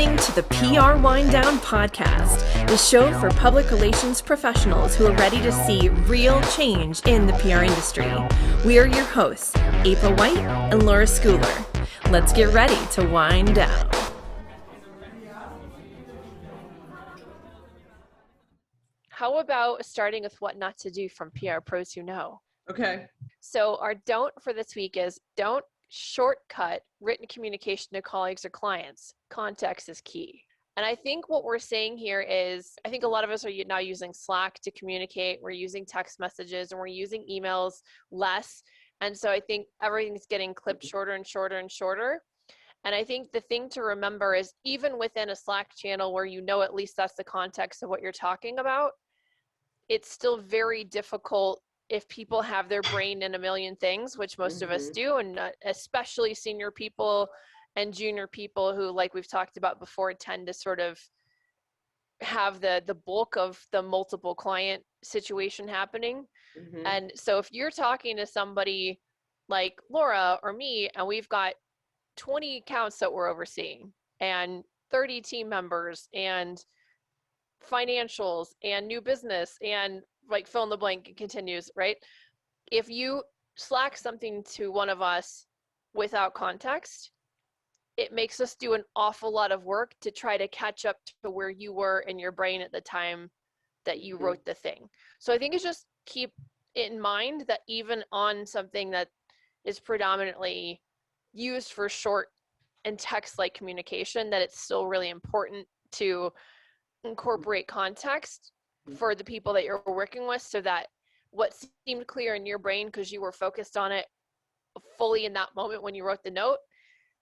listening to the PR Wind Down Podcast, the show for public relations professionals who are ready to see real change in the PR industry. We are your hosts, April White and Laura Schooler. Let's get ready to wind down. How about starting with what not to do from PR pros who know? Okay. So our don't for this week is don't shortcut written communication to colleagues or clients. Context is key. And I think what we're saying here is, I think a lot of us are now using Slack to communicate. We're using text messages and we're using emails less. And so I think everything's getting clipped shorter and shorter and shorter. And I think the thing to remember is even within a Slack channel where you know at least that's the context of what you're talking about, it's still very difficult if people have their brain in a million things, which most of us do, and especially senior people and junior people who, like we've talked about before, tend to sort of have the bulk of the multiple client situation happening. And so if you're talking to somebody like Laura or me, and we've got 20 accounts that we're overseeing and 30 team members and financials and new business and like fill in the blank, it continues, right? If you Slack something to one of us without context, it makes us do an awful lot of work to try to catch up to where you were in your brain at the time that you wrote the thing. So I think it's just keep in mind that even on something that is predominantly used for short and text-like communication, that it's still really important to incorporate context for the people that you're working with, so that what seemed clear in your brain because you were focused on it fully in that moment when you wrote the note,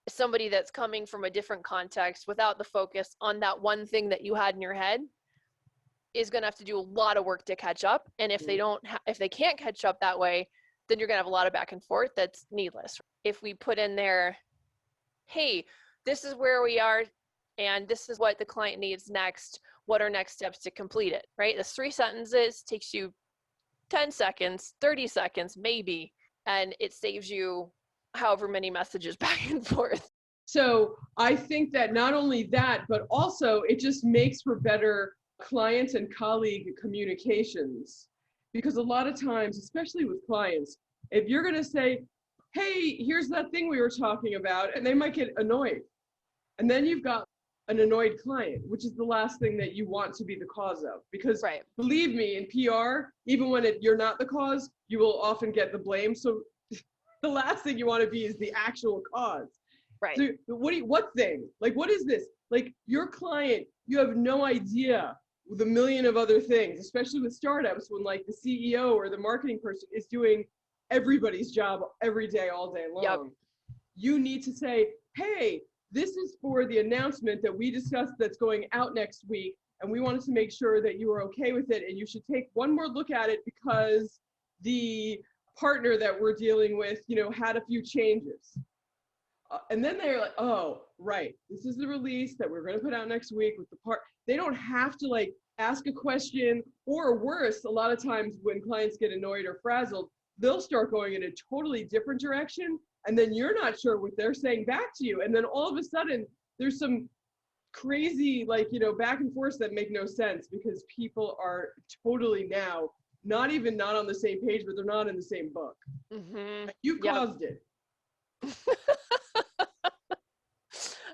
somebody that's coming from a different context without the focus on that one thing that you had in your head is going to have to do a lot of work to catch up. And if they don't, if they can't catch up that way, then you're going to have a lot of back and forth that's needless. If we put in there, hey, this is where we are and this is what the client needs next, what are next steps to complete it, right? That's 3 sentences, takes you 10 seconds, 30 seconds, maybe, and it saves you however many messages back and forth. So I think that not only that, but also it just makes for better client and colleague communications. Because a lot of times, especially with clients, if you're going to say, hey, here's that thing we were talking about, and they might get annoyed. And then you've got an annoyed client, which is the last thing that you want to be the cause of. Because believe me, in PR, even when you're not the cause, you will often get the blame. So the last thing you want to be is the actual cause. Right. So what thing? Like, what is this? Like, your client, you have no idea the million of other things, especially with startups when like the CEO or the marketing person is doing everybody's job every day, all day long. Yep. You need to say, hey, this is for the announcement that we discussed that's going out next week, and we wanted to make sure that you are okay with it, and you should take one more look at it because the partner that we're dealing with, had a few changes. And then they're like, oh, right, this is the release that we're going to put out next week with the part. They don't have to like ask a question, or worse, a lot of times when clients get annoyed or frazzled, they'll start going in a totally different direction. And then you're not sure what they're saying back to you. And then all of a sudden there's some crazy, back and forth that make no sense because people are totally now not on the same page, but they're not in the same book. You caused it.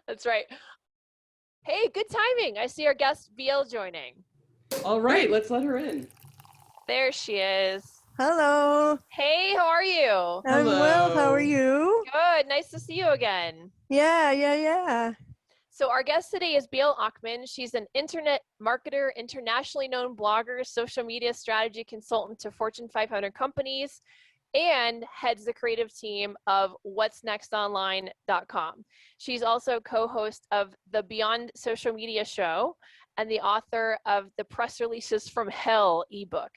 That's right. Hey, good timing. I see our guest BL joining. All right, let's let her in. There she is. Hello. Hey, how are you? I'm well. How are you? Good. Nice to see you again. Yeah. So our guest today is Ochman. She's an internet marketer, internationally known blogger, social media strategy consultant to Fortune 500 companies, and heads the creative team of whatsnextonline.com. She's also co-host of the Beyond Social Media show and the author of the Press Releases from Hell ebook.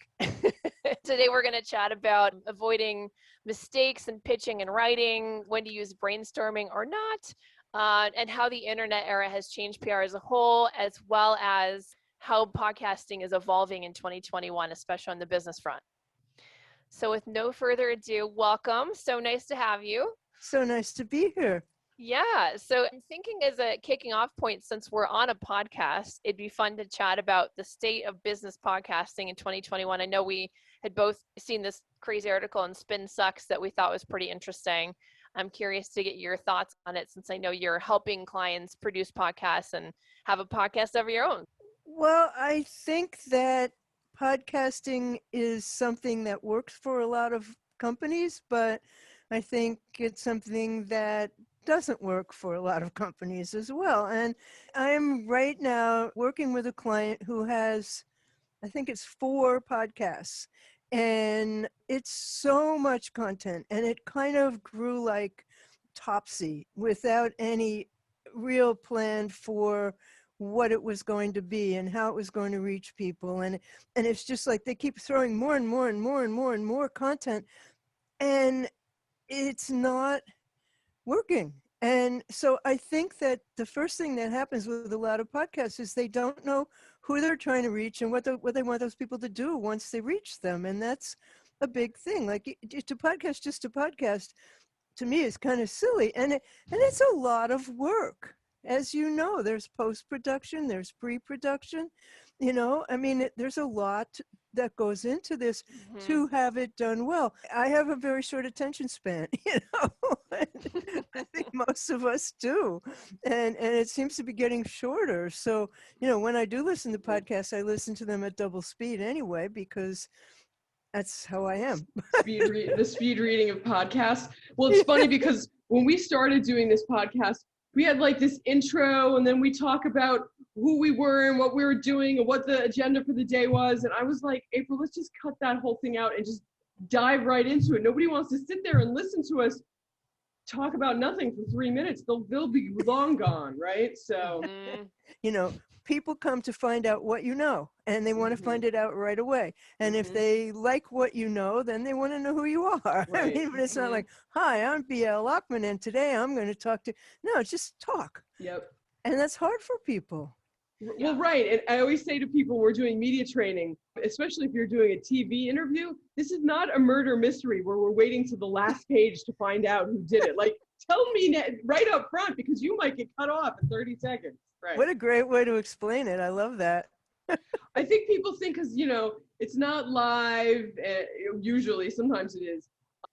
Today we're going to chat about avoiding mistakes in pitching and writing, when to use brainstorming or not, and how the internet era has changed PR as a whole, as well as how podcasting is evolving in 2021, especially on the business front. So with no further ado, welcome. So nice to have you. So nice to be here. Yeah. So I'm thinking as a kicking off point, since we're on a podcast, it'd be fun to chat about the state of business podcasting in 2021. I know we had both seen this crazy article in Spin Sucks that we thought was pretty interesting. I'm curious to get your thoughts on it since I know you're helping clients produce podcasts and have a podcast of your own. Well, I think that podcasting is something that works for a lot of companies, but I think it's something that doesn't work for a lot of companies as well. And I am right now working with a client who has, I think it's 4 podcasts, and it's so much content, and it kind of grew like Topsy without any real plan for what it was going to be and how it was going to reach people. And it's just like they keep throwing more and more and more and more and more content, and it's not working. And so I think that the first thing that happens with a lot of podcasts is they don't know who they're trying to reach and what they want those people to do once they reach them. And that's a big thing. Like to podcast, just to podcast, to me is kind of silly. And it's a lot of work. As you know, there's post-production, there's pre-production, I mean, there's a lot that goes into this to have it done well. I have a very short attention span, I think most of us do. And it seems to be getting shorter. So, when I do listen to podcasts, I listen to them at double speed anyway, because that's how I am. The speed reading of podcasts. Well, it's funny because when we started doing this podcast, we had like this intro, and then we talk about who we were and what we were doing and what the agenda for the day was. And I was like, April, let's just cut that whole thing out and just dive right into it. Nobody wants to sit there and listen to us talk about nothing for 3 minutes. They'll be long gone, right? So, people come to find out what you know, and they want to find it out right away. And if they like what you know, then they want to know who you are. Right. I mean, but it's not like, hi, I'm BL Ochman, and today I'm going to talk to, no, it's just talk. Yep. And that's hard for people. Well, right. And I always say to people, we're doing media training, especially if you're doing a TV interview, this is not a murder mystery where we're waiting to the last page to find out who did it. Like, tell me right up front, because you might get cut off in 30 seconds. Right. What a great way to explain it. I love that. I think people think because, it's not live, usually, sometimes it is.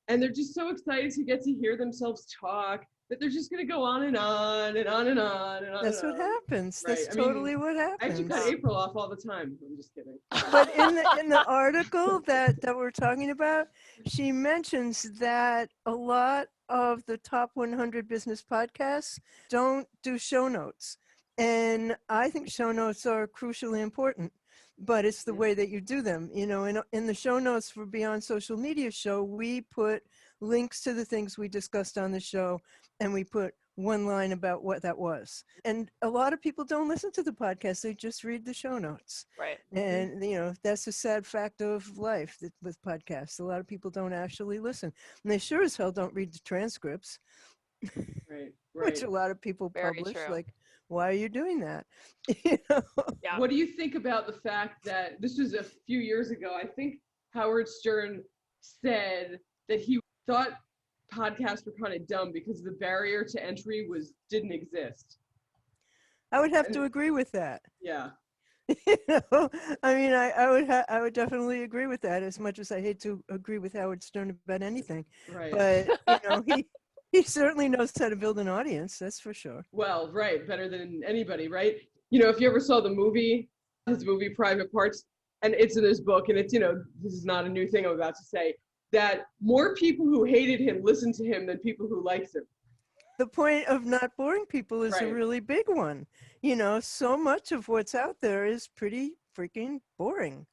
And they're just so excited to get to hear themselves talk that they're just going to go on and on and on and on and on. That's what happens. Right. That's totally what happens. I actually cut April off all the time. I'm just kidding. But in the article that we're talking about, she mentions that a lot of the top 100 business podcasts don't do show notes. And I think show notes are crucially important, but it's the way that you do them. In the show notes for Beyond Social Media show, we put links to the things we discussed on the show, and we put one line about what that was. And a lot of people don't listen to the podcast. They just read the show notes. Right. And, that's a sad fact of life with podcasts. A lot of people don't actually listen. And they sure as hell don't read the transcripts, Right. which a lot of people Very publish. true. Like, why are you doing that? Yeah. What do you think about the fact that this was a few years ago? I think Howard Stern said that he thought podcasts were kind of dumb because the barrier to entry didn't exist. I would have to agree with that. Yeah. I mean, I would definitely agree with that, as much as I hate to agree with Howard Stern about anything. Right. But, he certainly knows how to build an audience, that's for sure. Well, right. Better than anybody, right? If you ever saw his movie Private Parts, and it's in his book, and it's, this is not a new thing I'm about to say, that more people who hated him listen to him than people who liked him. The point of not boring people is a Right. really big one. So much of what's out there is pretty freaking boring.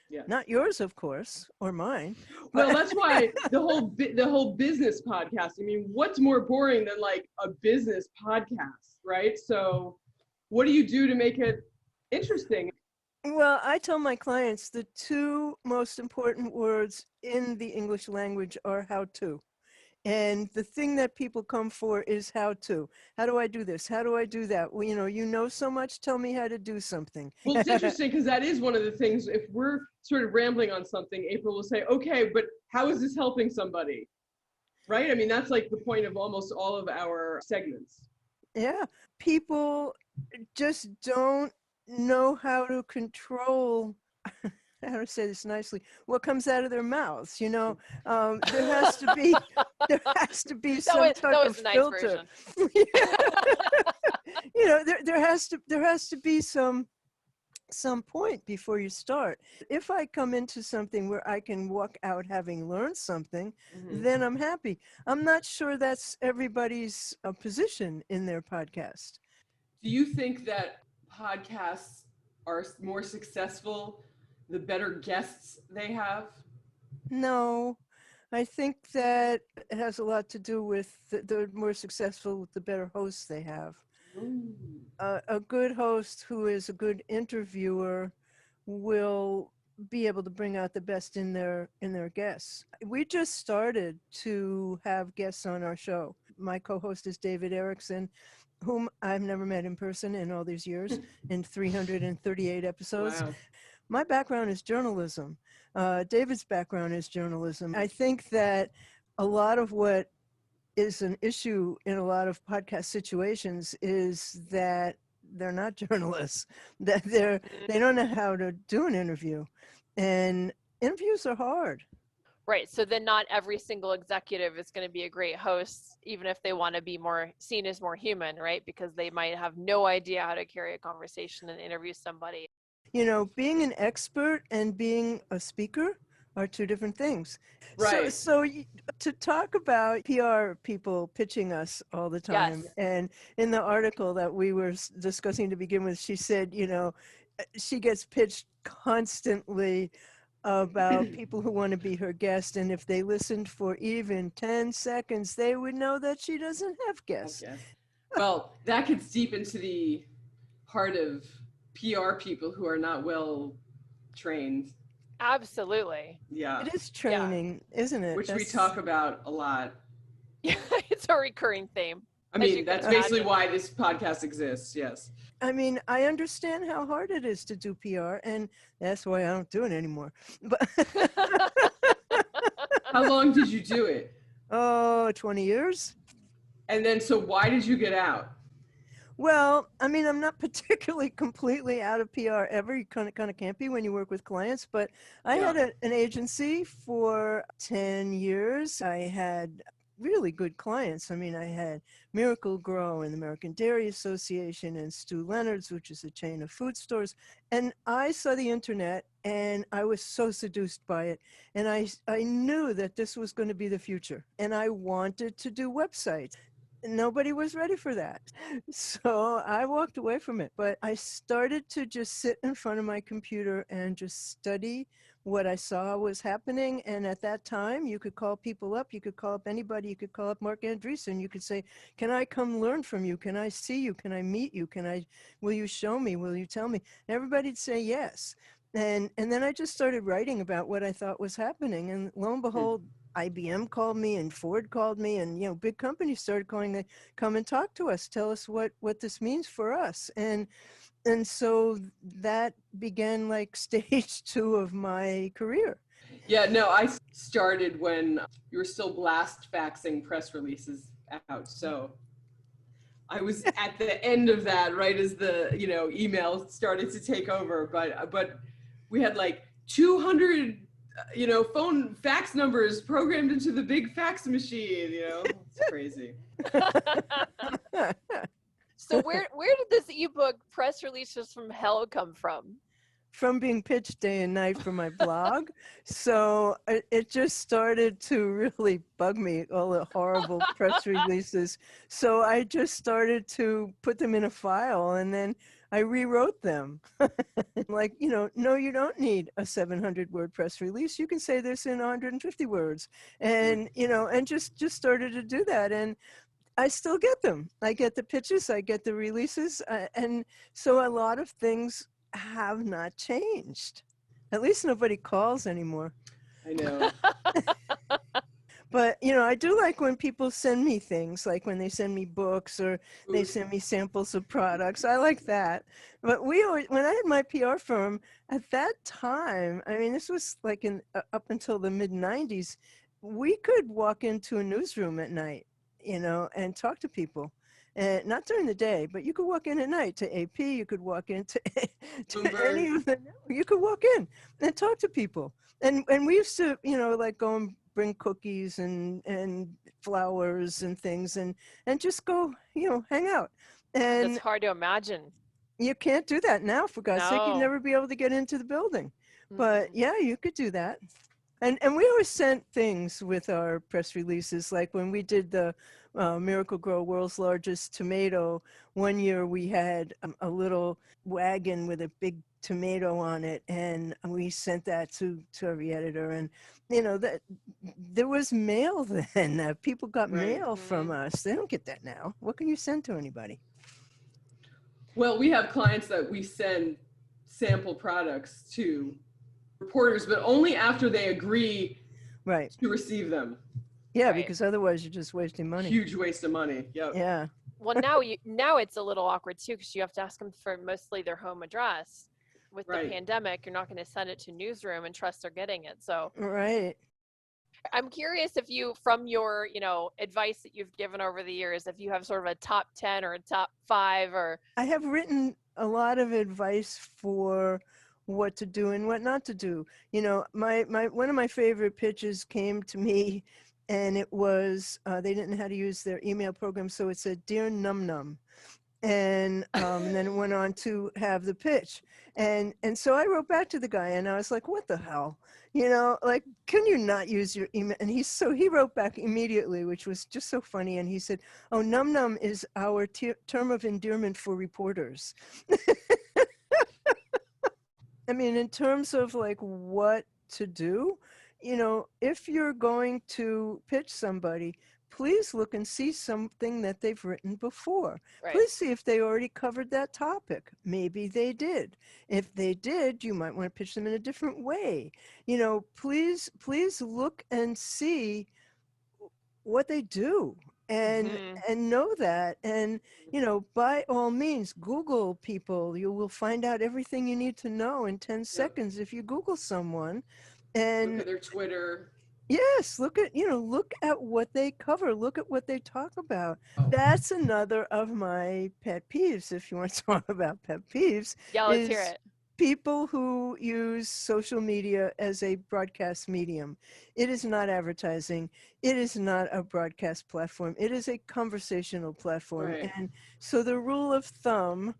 Yeah. Not yours, of course, or mine. Well, that's why the whole business podcast. I mean, what's more boring than like a business podcast, right? So, what do you do to make it interesting? Well, I tell my clients the 2 most important words in the English language are how to. And the thing that people come for is how to. How do I do this? How do I do that? Well, you know so much, tell me how to do something. Well, it's interesting because that is one of the things, if we're sort of rambling on something, April will say, okay, but how is this helping somebody? right? I mean, that's like the point of almost all of our segments. Yeah. People just don't know how to control, how to say this nicely, what comes out of their mouths. There has to be there has to be some that type of was a nice filter. version. There has to be some point before you start. If I come into something where I can walk out having learned something, Mhm. then I'm happy. I'm not sure that's everybody's position in their podcast. Do you think that podcasts are more successful the better guests they have? No, I think that it has a lot to do with the more successful, the better hosts they have. Mm. A good host who is a good interviewer will be able to bring out the best in their guests. We just started to have guests on our show. My co-host is David Erickson, whom I've never met in person in all these years, in 338 episodes. Wow. My background is journalism. David's background is journalism. I think that a lot of what is an issue in a lot of podcast situations is that they're not journalists, that they don't know how to do an interview, and interviews are hard. Right. So then not every single executive is going to be a great host, even if they want to be more seen as more human, right? Because they might have no idea how to carry a conversation and interview somebody. Being an expert and being a speaker are two different things. So, Right. so to talk about PR people pitching us all the time, Yes. and in the article that we were discussing to begin with, she said, she gets pitched constantly about people who want to be her guest, and if they listened for even 10 seconds, they would know that she doesn't have guests. Okay. Well, that gets deep into the heart of PR people who are not well trained. Absolutely. Yeah. It is Yeah. training, isn't it? Which we talk about a lot. It's a recurring theme. I As you mean, can that's basically imagine. why this podcast exists. Yes. I mean, I understand how hard it is to do PR, and that's why I don't do it anymore. But How long did you do it? 20 years. And then, so why did you get out? Well, I mean, I'm not particularly completely out of PR ever. You kind of can't be when you work with clients. But I Yeah. had an agency for 10 years. I had really good clients. I mean, I had Miracle Grow and the American Dairy Association and Stu Leonard's, which is a chain of food stores. And I saw the internet and I was so seduced by it. And I knew that this was going to be the future. And I wanted to do websites. Nobody was ready for that. So I walked away from it. But I started to just sit in front of my computer and just study what I saw was happening. And at that time, you could call people up. You could call up anybody. You could call up Mark Andreessen. You could say, can I come learn from you? Can I see you? Can I meet you? Will you show me? Will you tell me? And everybody'd say yes. And then I just started writing about what I thought was happening. And lo and behold, IBM called me and Ford called me, and big companies started calling. They come and talk to us, tell us what this means for us, and so that began like stage 2 of my career. Yeah, no, I started when you were still blast faxing press releases out. So I was at the end of that, right as the email started to take over. But we had like 200 phone fax numbers programmed into the big fax machine. It's crazy. So where did this ebook Press Releases from Hell come from? From being pitched day and night for my blog. So it just started to really bug me, all the horrible press releases. So I just started to put them in a file, and then I rewrote them. Like, no, you don't need a 700-word press release. You can say this in 150 words. And, and just started to do that. And I still get them. I get the pitches, I get the releases. And so a lot of things have not changed. At least nobody calls anymore. I know. But, I do like when people send me things, like when they send me books or they send me samples of products. I like that. But when I had my PR firm at that time, I mean, this was like up until the mid 90s, we could walk into a newsroom at night, and talk to people. And not during the day, but you could walk in at night to AP. You could walk into to any Bloomberg. of the. You could walk in and talk to people. And we used to, like go and bring cookies and flowers and things, and just go, hang out. That's And hard to imagine. you can't do that now, for God's sake. You'd No. never be able to get into the building. But Mm-mm. yeah, you could do that. And we always sent things with our press releases. Like when we did the Miracle Grow World's Largest Tomato, one year we had a little wagon with a big tomato on it, and we sent that to every editor. And that there was mail then. People got Right. mail from us. They don't get that now. What can you send to anybody? Well, we have clients that we send sample products to reporters, but only after they agree Right. to receive them. Yeah, Right. because otherwise you're just wasting money. Huge waste of money. Yep. Yeah. Well, now it's a little awkward too, because you have to ask them for mostly their home address. With the Right. pandemic, you're not going to send it to newsroom and trust they're getting it. So Right. I'm curious if you, from your, advice that you've given over the years, if you have sort of a top 10 or a top 5 or. I have written a lot of advice for what to do and what not to do. My one of my favorite pitches came to me, and it was they didn't know how to use their email program, so it said, "Dear Num Num," and then it went on to have the pitch, and so I wrote back to the guy, and I was like, "What the hell?" Like, can you not use your email? And he wrote back immediately, which was just so funny. And he said, "Oh, Num Num is our term of endearment for reporters." I mean, in terms of like what to do, if you're going to pitch somebody, please look and see something that they've written before. Right. Please see if they already covered that topic. Maybe they did. If they did, you might want to pitch them in a different way. Please look and see what they do, and Mhm. and know that. And by all means, Google people. You will find out everything you need to know in 10 seconds if you Google someone. Look And at their Twitter. yes, look at what they cover, look at what they talk about. Oh. That's another of my pet peeves, if you want to talk about pet peeves. Yeah, let's hear is it. People who use social media as a broadcast medium. It is not advertising. It is not a broadcast platform. It is a conversational platform. Right. And so the rule of thumb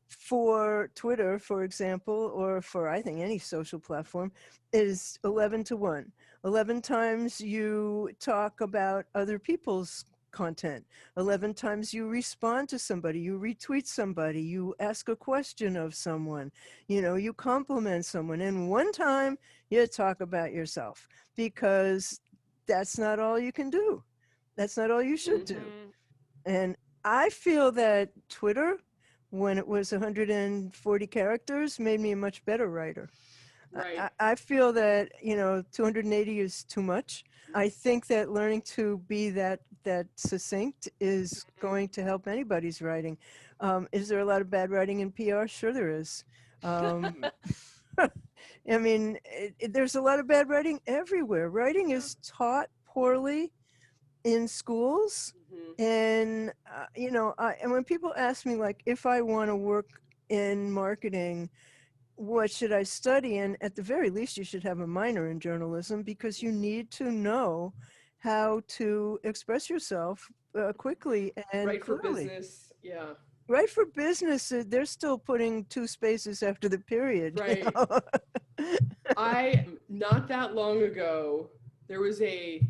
for Twitter, for example, or for, I think, any social platform, is 11 to 1. 11 times you talk about other people's content. 11 times you respond to somebody, you retweet somebody, you ask a question of someone, you compliment someone. And 1 time you talk about yourself, because that's not all you can do. That's not all you should do. Mhm. And I feel that Twitter, when it was 140 characters, made me a much better writer. Right. I feel that 280 is too much. I think that learning to be that succinct is going to help anybody's writing. Is there a lot of bad writing in PR? Sure there is. I mean, there's a lot of bad writing everywhere. Writing is taught poorly in schools. Mhm. And and when people ask me, like, if I want to work in marketing, what should I study? And at the very least, you should have a minor in journalism, because you need to know how to express yourself quickly and Right for clearly. business. Yeah. Right for business, they're still putting 2 spaces after the period. Right. Not that long ago, there was a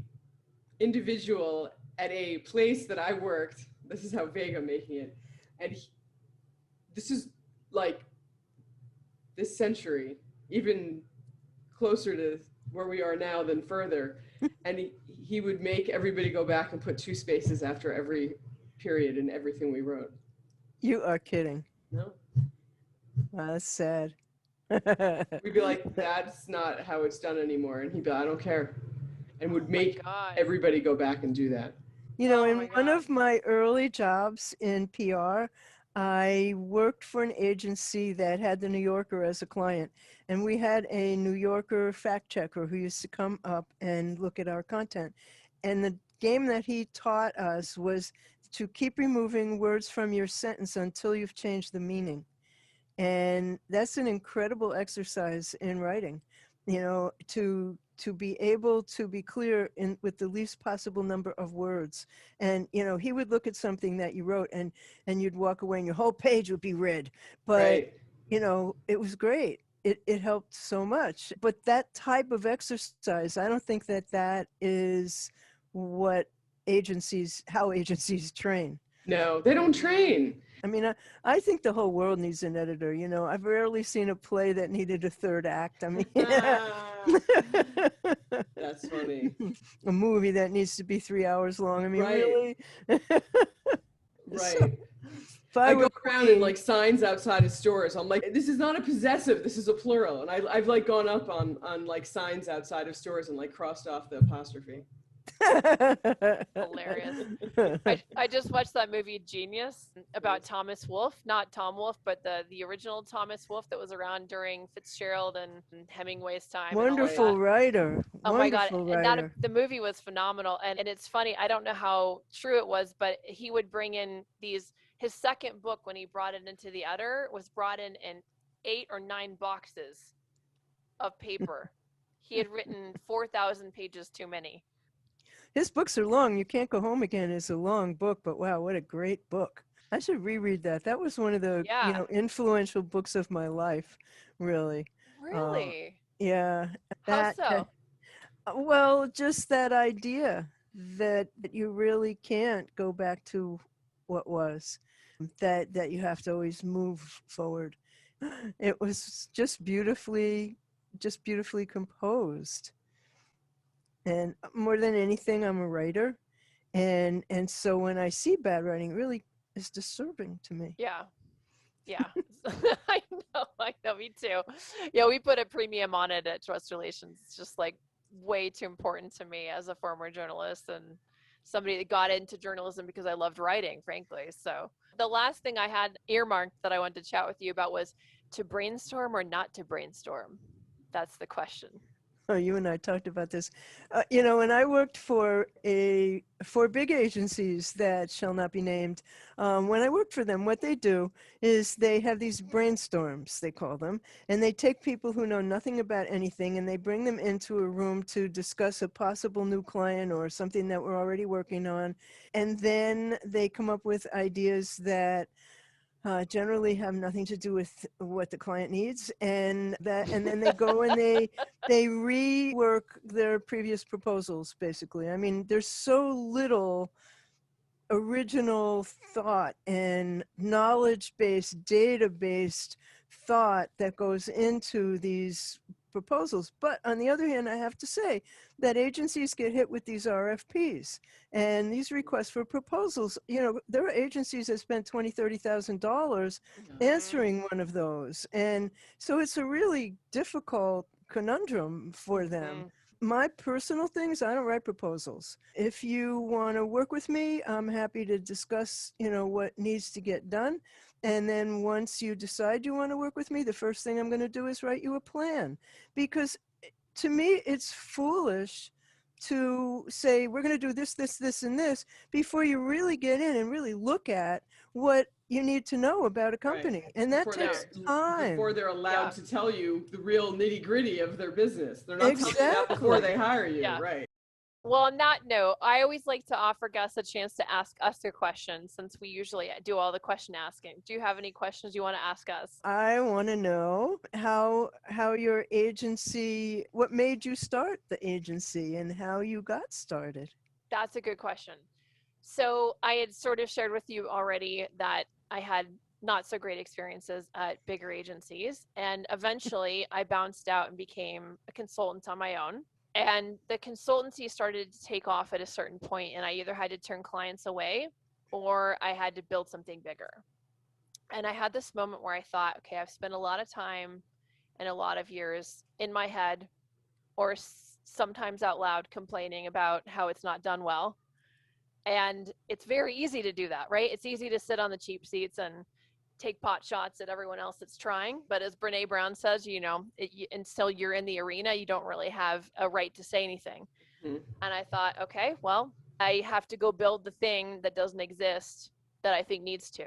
individual at a place that I worked. This is how vague I'm making it. And this is like this century, even closer to where we are now than further. And he would make everybody go back and put 2 spaces after every period in everything we wrote. You are kidding. No. Wow, that's sad. We'd be like, that's not how it's done anymore. And he'd be like, I don't care. And would make God. everybody go back and do that. You know, Oh in my one God. of my early jobs in PR, I worked for an agency that had the New Yorker as a client, and we had a New Yorker fact checker who used to come up and look at our content. And the game that he taught us was to keep removing words from your sentence until you've changed the meaning. And that's an incredible exercise in writing, to be able to be clear in with the least possible number of words. And he would look at something that you wrote, and you'd walk away and your whole page would be read. But Right. it was great. It helped so much. But that type of exercise, I don't think that is what how agencies train. No, they don't train. I mean, I think the whole world needs an editor. I've rarely seen a play that needed a third act. I mean, That's funny. a movie that needs to be 3 hours long. I mean, Right. really? So, Right. if I I were go around in like signs outside of stores. I'm like, this is not a possessive, this is a plural. And I've like gone up on like signs outside of stores and like crossed off the apostrophe. Hilarious. I just watched that movie Genius about Thomas Wolfe, not Tom Wolfe, but the original Thomas Wolfe that was around during Fitzgerald and Hemingway's time and all of Wonderful that. writer. Oh my God. Wonderful And that writer. the movie was phenomenal. And it's funny, I don't know how true it was, but he would bring in his second book when he brought it into the editor was brought in 8 or 9 boxes of paper. He had written 4,000 pages too many. His books are long. You Can't Go Home Again is a long book, but wow, what a great book. I should reread that. That was one of the, Yeah. influential books of my life, really. Really? Yeah. How That, so? well, just that idea that you really can't go back to what was, that you have to always move forward. It was just beautifully composed. And more than anything, I'm a writer. And so when I see bad writing, it really is disturbing to me. Yeah. Yeah. I know, me too. Yeah, we put a premium on it at Trust Relations. It's just like way too important to me as a former journalist and somebody that got into journalism because I loved writing, frankly. So the last thing I had earmarked that I wanted to chat with you about was to brainstorm or not to brainstorm. That's the question. Oh, you and I talked about this. When I worked for big agencies that shall not be named, when I worked for them, what they do is they have these brainstorms, they call them, and they take people who know nothing about anything and they bring them into a room to discuss a possible new client or something that we're already working on. And then they come up with ideas that generally have nothing to do with what the client needs, and then they go and they rework their previous proposals. Basically, I mean, there's so little original thought and knowledge-based, data-based thought that goes into these proposals. But on the other hand, I have to say that agencies get hit with these RFPs and these requests for proposals. There are agencies that spent $20,000-$30,000 answering one of those. And so it's a really difficult conundrum for them. Mm. My personal things, I don't write proposals. If you want to work with me, I'm happy to discuss, what needs to get done. And then once you decide you want to work with me, the first thing I'm going to do is write you a plan. Because to me, it's foolish to say, we're going to do this, this, this, and this before you really get in and really look at what you need to know about a company. Right. And that takes time. Before they're allowed Yeah. to tell you the real nitty gritty of their business. They're not telling you that before Exactly. they hire you. Yeah. Right. Well, on that note, I always like to offer guests a chance to ask us a question since we usually do all the question asking. Do you have any questions you want to ask us? I want to know how your agency, what made you start the agency and how you got started. That's a good question. So I had sort of shared with you already that I had not so great experiences at bigger agencies. And eventually I bounced out and became a consultant on my own. And the consultancy started to take off at a certain point, and I either had to turn clients away or I had to build something bigger. And I had this moment where I thought, okay, I've spent a lot of time and a lot of years in my head or sometimes out loud complaining about how it's not done well. And it's very easy to do that, right? It's easy to sit on the cheap seats and take pot shots at everyone else that's trying. But as Brene Brown says, until you're in the arena, you don't really have a right to say anything. Mhm. And I thought, okay, well, I have to go build the thing that doesn't exist that I think needs to.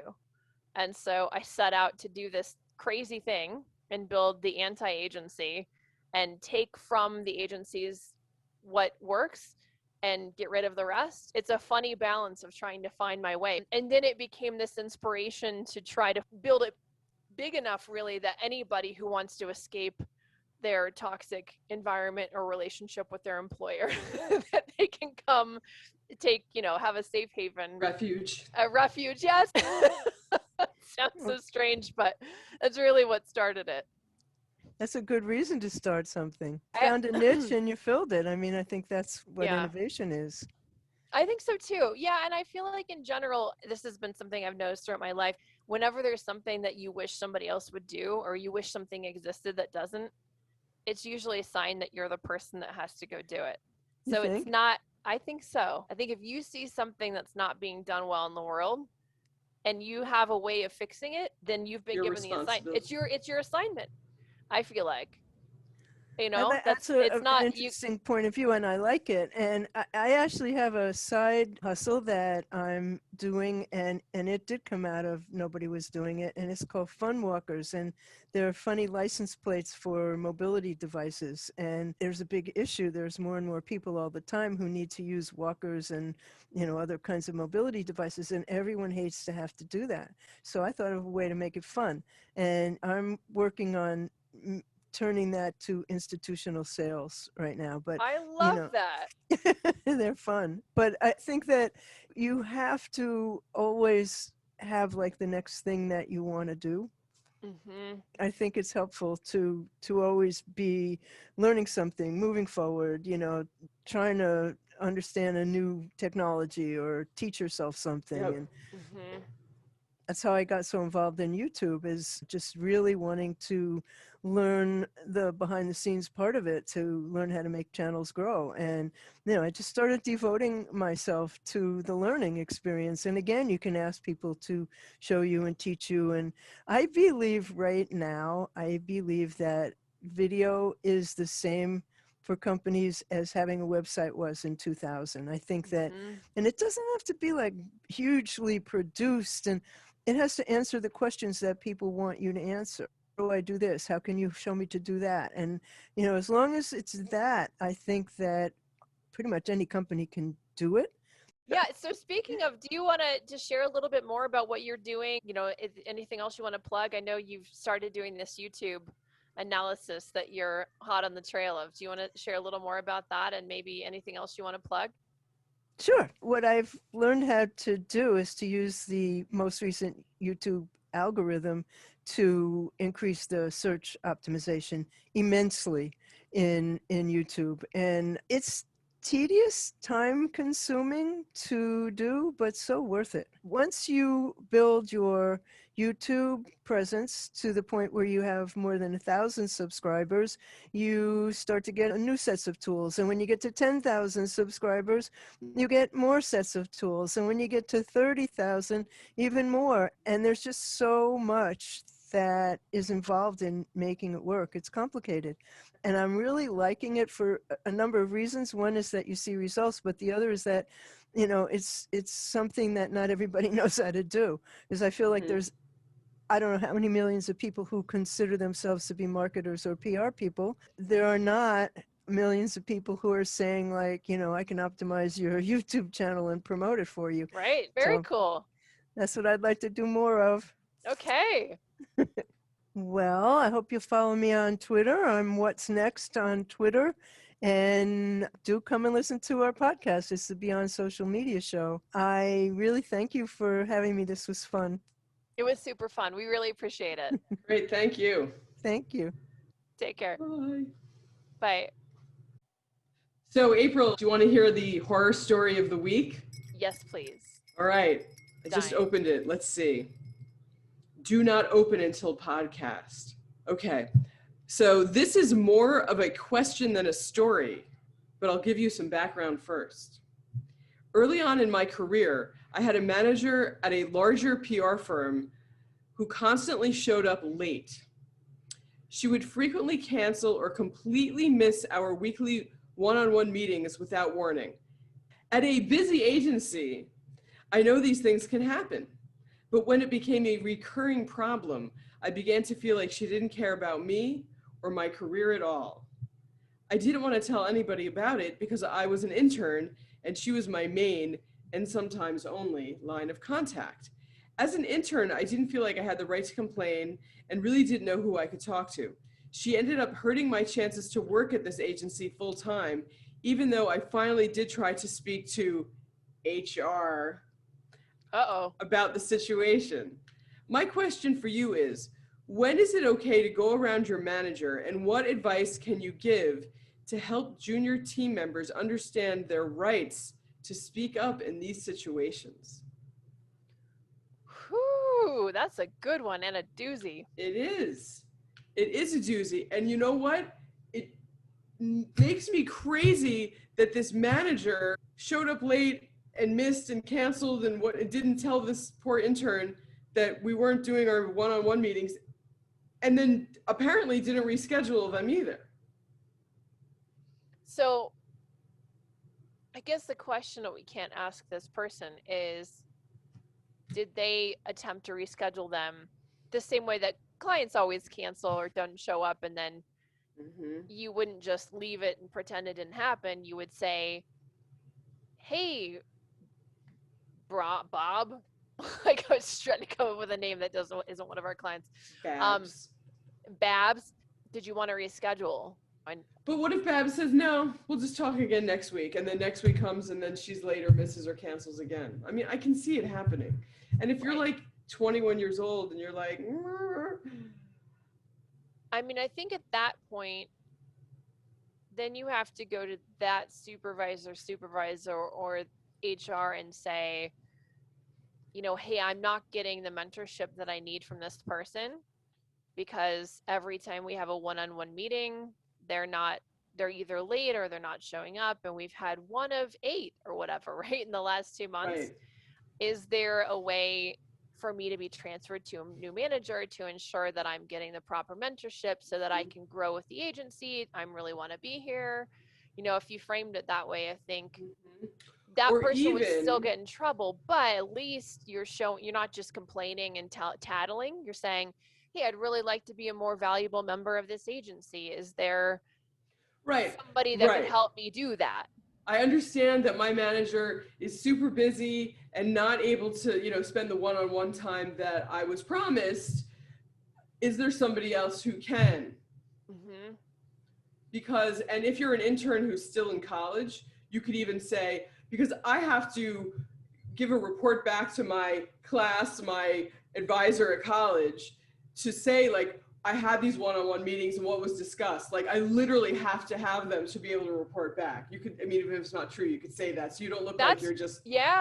And so I set out to do this crazy thing and build the anti-agency and take from the agencies what works and get rid of the rest. It's a funny balance of trying to find my way. And then it became this inspiration to try to build it big enough, really, that anybody who wants to escape their toxic environment or relationship with their employer, that they can come take, have a safe haven. Refuge. A refuge, yes. Sounds so strange, but that's really what started it. That's a good reason to start something. Found a niche and you filled it. I mean, I think that's what innovation is. I think so too. Yeah, and I feel like in general, this has been something I've noticed throughout my life. Whenever there's something that you wish somebody else would do, or you wish something existed that doesn't, it's usually a sign that you're the person that has to go do it. So it's not, I think so. I think if you see something that's not being done well in the world and you have a way of fixing it, then you've been given the assignment. It's your assignment, I feel like. That's an interesting point of view, and I like it. And I actually have a side hustle that I'm doing, and it did come out of nobody was doing it, and it's called Fun Walkers, and they're funny license plates for mobility devices. And there's a big issue. There's more and more people all the time who need to use walkers and other kinds of mobility devices, and everyone hates to have to do that. So I thought of a way to make it fun, and I'm working on turning that to institutional sales right now. But I love that. They're fun. But I think that you have to always have like the next thing that you want to do. Mm-hmm. I think it's helpful to always be learning something, moving forward, trying to understand a new technology or teach yourself something. Yep. And that's how I got so involved in YouTube, is just really wanting to learn the behind the scenes part of it, to learn how to make channels grow. And, I just started devoting myself to the learning experience. And again, you can ask people to show you and teach you. And I believe right now, that video is the same for companies as having a website was in 2000. I think that, and it doesn't have to be like hugely produced, and it has to answer the questions that people want you to answer. How do I do this? How can you show me to do that? And, as long as it's that, I think that pretty much any company can do it. Yeah. So speaking of, do you want to share a little bit more about what you're doing? Anything else you want to plug? I know you've started doing this YouTube analysis that you're hot on the trail of. Do you want to share a little more about that, and maybe anything else you want to plug? Sure. What I've learned how to do is to use the most recent YouTube algorithm to increase the search optimization immensely in YouTube. And it's tedious, time consuming to do, but so worth it. Once you build your YouTube presence to the point where you have more than 1,000 subscribers, you start to get new sets of tools. And when you get to 10,000 subscribers, you get more sets of tools. And when you get to 30,000, even more. And there's just so much that is involved in making it work. It's complicated. And I'm really liking it for a number of reasons. One is that you see results, but the other is that, it's something that not everybody knows how to do. Because I feel like there's, I don't know how many millions of people who consider themselves to be marketers or PR people. There are not millions of people who are saying like, I can optimize your YouTube channel and promote it for you. Right. Very cool. That's what I'd like to do more of. Okay. Well, I hope you'll follow me on Twitter. I'm What's Next on Twitter. And do come and listen to our podcast. It's the Beyond Social Media show. I really thank you for having me. This was fun. It was super fun. We really appreciate it. Great. Thank you. Thank you. Take care. Bye. Bye. So, April, do you want to hear the horror story of the week? Yes, please. All right. I just opened it. Let's see. Do not open until podcast. Okay. So this is more of a question than a story, but I'll give you some background first. Early on in my career, I had a manager at a larger PR firm who constantly showed up late. She would frequently cancel or completely miss our weekly one-on-one meetings without warning. At a busy agency, I know these things can happen, but when it became a recurring problem, I began to feel like she didn't care about me or my career at all. I didn't want to tell anybody about it because I was an intern and she was my main and sometimes only line of contact. As an intern, I didn't feel like I had the right to complain and really didn't know who I could talk to. She ended up hurting my chances to work at this agency full time, even though I finally did try to speak to HR about the situation. My question for you is, when is it okay to go around your manager, and what advice can you give to help junior team members understand their rights to speak up in these situations? Whew, that's a good one and a doozy. It is. It is a doozy. And you know what? It makes me crazy that this manager showed up late and missed and canceled and didn't tell this poor intern that we weren't doing our one-on-one meetings, and then apparently didn't reschedule them either. So I guess the question that we can't ask this person is, did they attempt to reschedule them the same way that clients always cancel or don't show up, and then you wouldn't just leave it and pretend it didn't happen. You would say, hey, Bob, like I was trying to come up with a name that isn't one of our clients. Babs, did you want to reschedule? But what if Babs says, no, we'll just talk again next week, and then next week comes and then she's late or misses or cancels again? I mean, I can see it happening. And if you're like 21 years old and you're like, I mean, I think at that point, then you have to go to that supervisor or HR and say, you know, hey, I'm not getting the mentorship that I need from this person, because every time we have a one-on-one meeting, they're either late or they're not showing up, and we've had 1 of 8 or whatever, right, in the last 2 months. Right. Is there a way for me to be transferred to a new manager to ensure that I'm getting the proper mentorship so that I can grow with the agency? I really want to be here. You know, if you framed it that way, I think that person would still get in trouble, but at least you're not just complaining and tattling. You're saying, hey, I'd really like to be a more valuable member of this agency. Is there somebody that can help me do that? I understand that my manager is super busy and not able to, you know, spend the one-on-one time that I was promised. Is there somebody else who can? Because, and if you're an intern who's still in college, you could even say, because I have to give a report back to my class, my advisor at college, to say, like, I had these one-on-one meetings and what was discussed. Like, I literally have to have them to be able to report back. You could, I mean, if it's not true, you could say that, so you don't look like you're just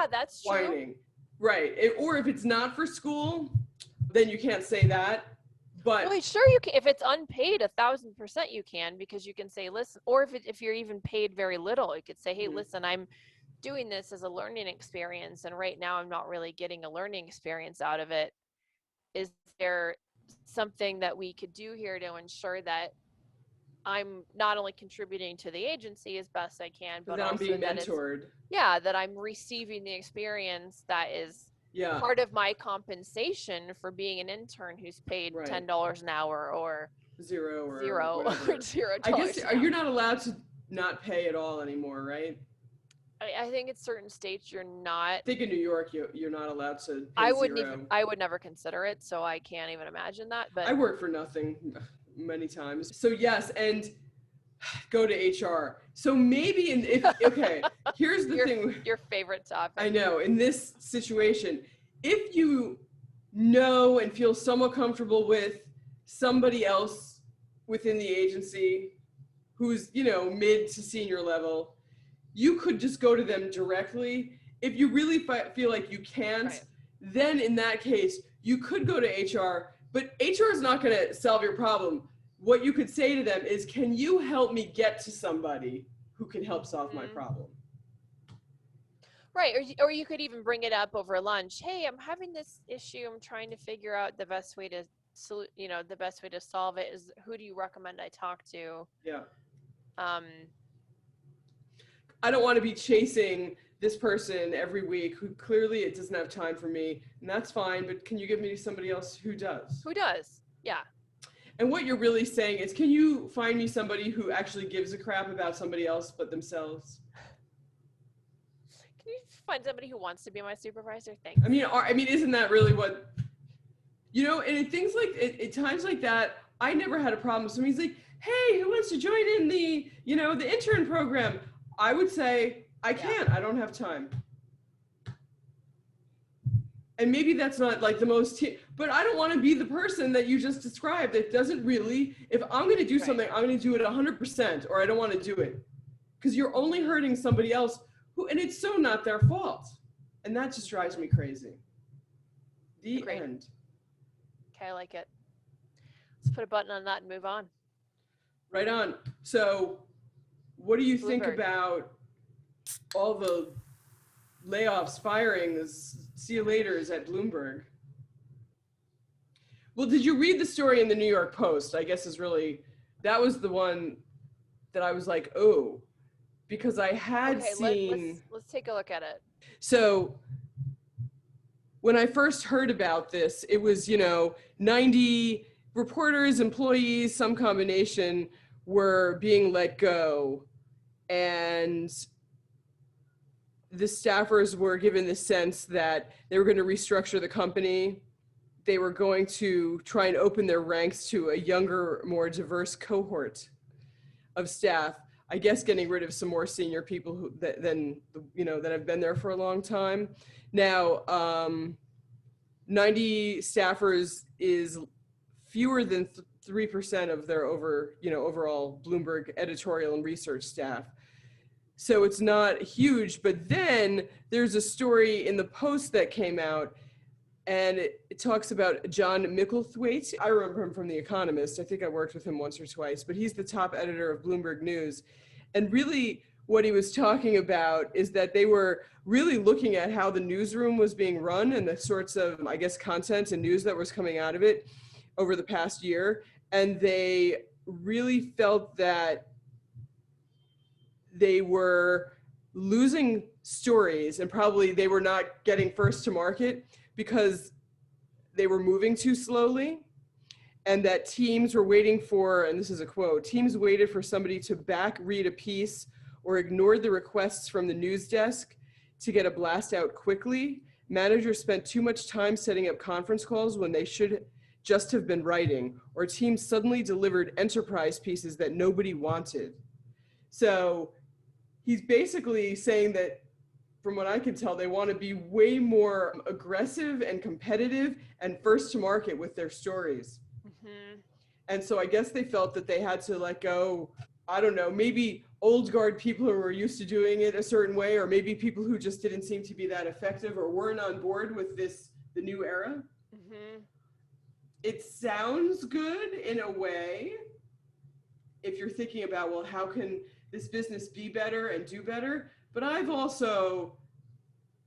that's whining. True. Right. Or if it's not for school, then you can't say that. But well, sure you can. If it's unpaid, 1,000% you can, because you can say, listen, or if you're even paid very little, you could say, hey, listen, I'm doing this as a learning experience, and right now I'm not really getting a learning experience out of it. Is there something that we could do here to ensure that I'm not only contributing to the agency as best I can, but that also I'm being that mentored. that I'm receiving the experience that is part of my compensation for being an intern who's paid $10 an hour or zero or $0. I guess you're not allowed to not pay at all anymore, right? I think in certain states you're not. I think in New York you're not allowed to pay I would never consider it, so I can't even imagine that. But I work for nothing many times. So yes, and go to HR. So maybe here's the thing. Your favorite topic. I know, in this situation, if you know and feel somewhat comfortable with somebody else within the agency who's, you know, mid to senior level, you could just go to them directly. If you really feel like you can't, then in that case, you could go to HR, but HR is not going to solve your problem. What you could say to them is, can you help me get to somebody who can help solve my problem? Right. Or you could even bring it up over lunch. Hey, I'm having this issue. I'm trying to figure out the best way to, the best way to solve it is who do you recommend I talk to? Yeah. Um, I don't want to be chasing this person every week who clearly it doesn't have time for me, and that's fine, but can you give me somebody else who does? who does? Yeah. And what you're really saying is, can you find me somebody who actually gives a crap about somebody else but themselves? Can you find somebody who wants to be my supervisor? Thanks. I mean, isn't that really what, and in things like, at times like that, I never had a problem. Somebody's like, hey, who wants to join in the intern program? I would say, I can't, I don't have time. And maybe that's not like the most, but I don't want to be the person that you just described that doesn't really, if I'm going to do something, I'm going to do it 100%, or I don't want to do it. Because you're only hurting somebody else and it's so not their fault. And that just drives me crazy. The end. Okay, I like it. Let's put a button on that and move on. Right on. So what do you think about all the layoffs, firings, see you laters at Bloomberg? Well, did you read the story in the New York Post? I guess that was the one that I was like, oh, because I had seen. Let's take a look at it. So when I first heard about this, it was, 90 reporters, employees, some combination were being let go. And the staffers were given the sense that they were going to restructure the company. They were going to try and open their ranks to a younger, more diverse cohort of staff. I guess getting rid of some more senior people that have been there for a long time. Now, 90 staffers is fewer than 3% of their overall Bloomberg editorial and research staff. So it's not huge, but then there's a story in the Post that came out, and it talks about John Micklethwaite. I remember him from The Economist. I think I worked with him once or twice, but he's the top editor of Bloomberg News. And really what he was talking about is that they were really looking at how the newsroom was being run and the sorts of, I guess, content and news that was coming out of it over the past year. And they really felt that they were losing stories, and probably they were not getting first to market because they were moving too slowly, and that teams were waiting for, and this is a quote, teams waited for somebody to back read a piece or ignored the requests from the news desk to get a blast out quickly. Managers spent too much time setting up conference calls when they should just have been writing, or teams suddenly delivered enterprise pieces that nobody wanted. So he's basically saying that, from what I can tell, they want to be way more aggressive and competitive and first to market with their stories. Mm-hmm. And so I guess they felt that they had to let go, I don't know, maybe old guard people who were used to doing it a certain way, or maybe people who just didn't seem to be that effective or weren't on board with the new era. Mm-hmm. It sounds good in a way if you're thinking about, well, how can this business be better and do better? But I've also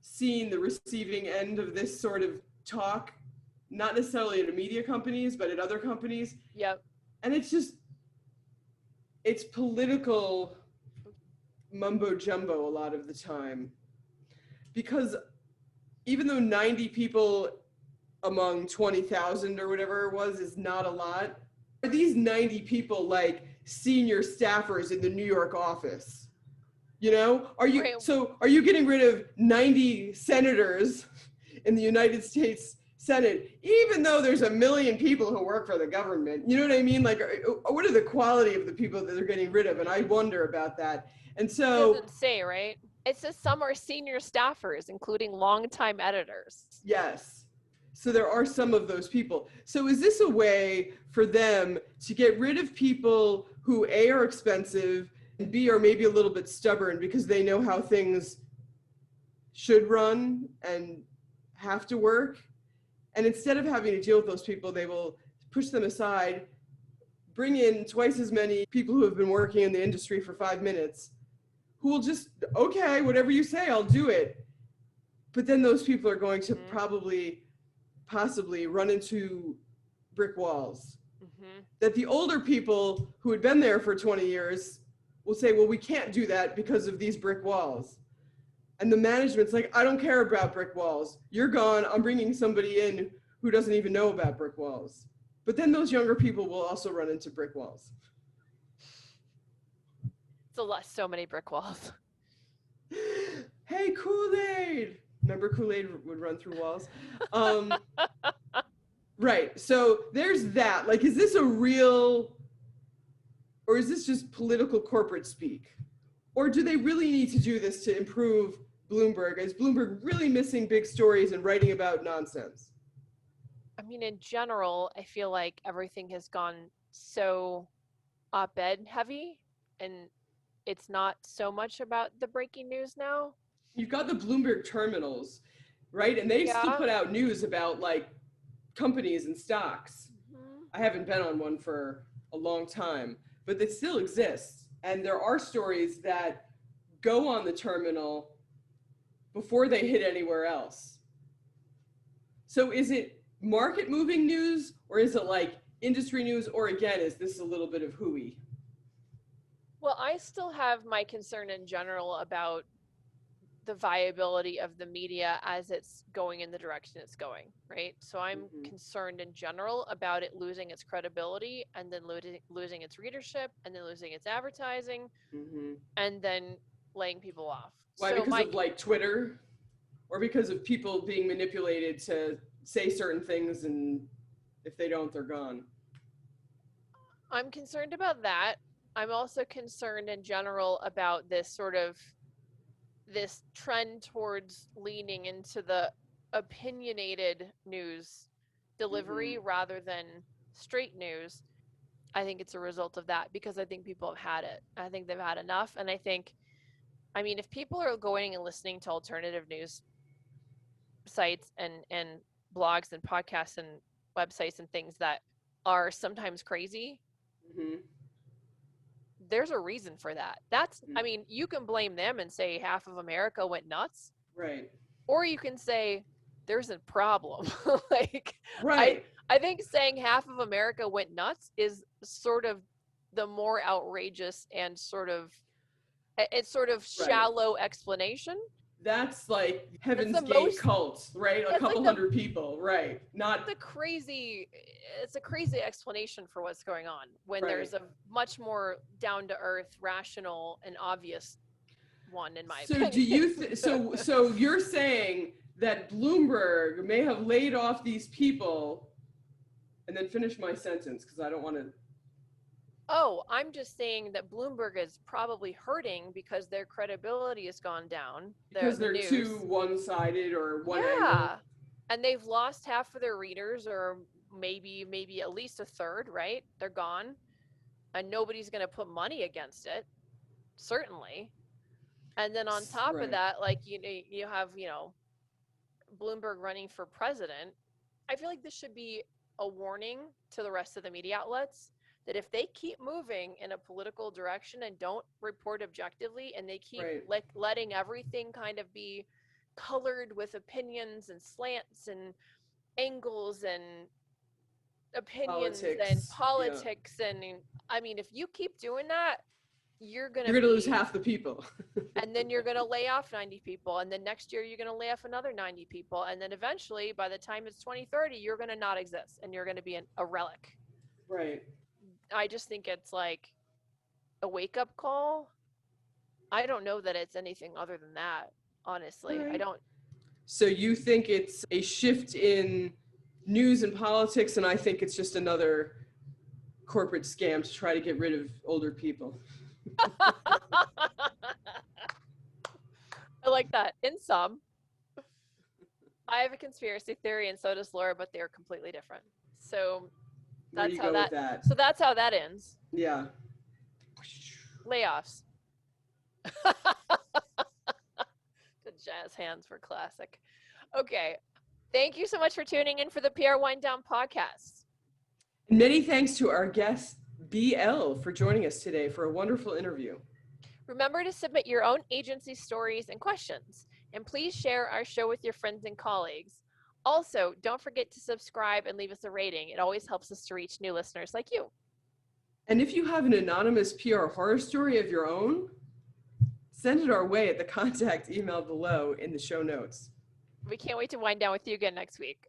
seen the receiving end of this sort of talk, not necessarily at media companies, but at other companies. Yep. And it's political mumbo jumbo a lot of the time. Because even though 90 people among 20,000 or whatever it was is not a lot, are these 90 people like senior staffers in the New York office? Are you getting rid of 90 senators in the United States Senate, even though there's 1 million people who work for the government? You know what I mean? Like, what are the quality of the people that they're getting rid of? And I wonder about that. And so it doesn't say, right? It says some are senior staffers, including longtime editors. Yes. So there are some of those people. So is this a way for them to get rid of people who A, are expensive, and B, are maybe a little bit stubborn because they know how things should run and have to work? And instead of having to deal with those people, they will push them aside, bring in twice as many people who have been working in the industry for 5 minutes, who will just, okay, whatever you say, I'll do it. But then those people are going to possibly run into brick walls. That the older people who had been there for 20 years will say, well, we can't do that because of these brick walls. And the management's like, I don't care about brick walls. You're gone. I'm bringing somebody in who doesn't even know about brick walls. But then those younger people will also run into brick walls. So many brick walls. Hey, Kool-Aid. Remember Kool-Aid would run through walls? Right. So there's that. Like, is this a real, or is this just political corporate speak? Or do they really need to do this to improve Bloomberg? Is Bloomberg really missing big stories and writing about nonsense? I mean, in general, I feel like everything has gone so op-ed heavy, and it's not so much about the breaking news now. You've got the Bloomberg terminals, right? And they still put out news about like companies and stocks. I haven't been on one for a long time, but it still exists. And there are stories that go on the terminal before they hit anywhere else. So is it market moving news, or is it like industry news, or again, is this a little bit of hooey? Well, I still have my concern in general about the viability of the media as it's going in the direction it's going, right? So I'm concerned in general about it losing its credibility, and then losing its readership, and then losing its advertising, and then laying people off. Why? So because of like Twitter, or because of people being manipulated to say certain things, and if they don't, they're gone? I'm concerned about that. I'm also concerned in general about this trend towards leaning into the opinionated news delivery rather than straight news. I think it's a result of that, because I think people have had it. I think they've had enough. And I think, I mean, if people are going and listening to alternative news sites and blogs and podcasts and websites and things that are sometimes crazy, there's a reason for that. That's, I mean, you can blame them and say half of America went nuts. Right. Or you can say there's a problem. Like, right. I think saying half of America went nuts is sort of the more outrageous and it's sort of shallow explanation. That's like Heaven's Gate cult, right? A couple hundred people, right? Not it's a crazy explanation for what's going on when there's a much more down to earth, rational, and obvious one, in my opinion. Do you so you're saying that Bloomberg may have laid off these people, and then finish my sentence because I don't want to. Oh, I'm just saying that Bloomberg is probably hurting because their credibility has gone down. Because they're too one-sided or one angle. And they've lost half of their readers, or maybe at least a third, right? They're gone. And nobody's going to put money against it, certainly. And then on top of that, like, you have, Bloomberg running for president. I feel like this should be a warning to the rest of the media outlets that if they keep moving in a political direction and don't report objectively, and they keep letting everything kind of be colored with opinions and slants and angles and opinions and politics, and I mean, if you keep doing that, you're gonna lose half the people. And then you're gonna lay off 90 people, and then next year you're gonna lay off another 90 people, and then eventually by the time it's 2030 you're gonna not exist and you're gonna be a relic. Right. I just think it's like a wake-up call. I don't know that it's anything other than that, honestly. I don't. So you think it's a shift in news and politics, and I think it's just another corporate scam to try to get rid of older people. I like that. In some. I have a conspiracy theory, and so does Laura, but they're completely different. So that's how that. So that's how that ends. Yeah. Layoffs. The jazz hands were classic. Okay. Thank you so much for tuning in for the PR Wind Down podcast. Many thanks to our guest, BL, for joining us today for a wonderful interview. Remember to submit your own agency stories and questions. And please share our show with your friends and colleagues. Also, don't forget to subscribe and leave us a rating. It always helps us to reach new listeners like you. And if you have an anonymous PR horror story of your own, send it our way at the contact email below in the show notes. We can't wait to wind down with you again next week.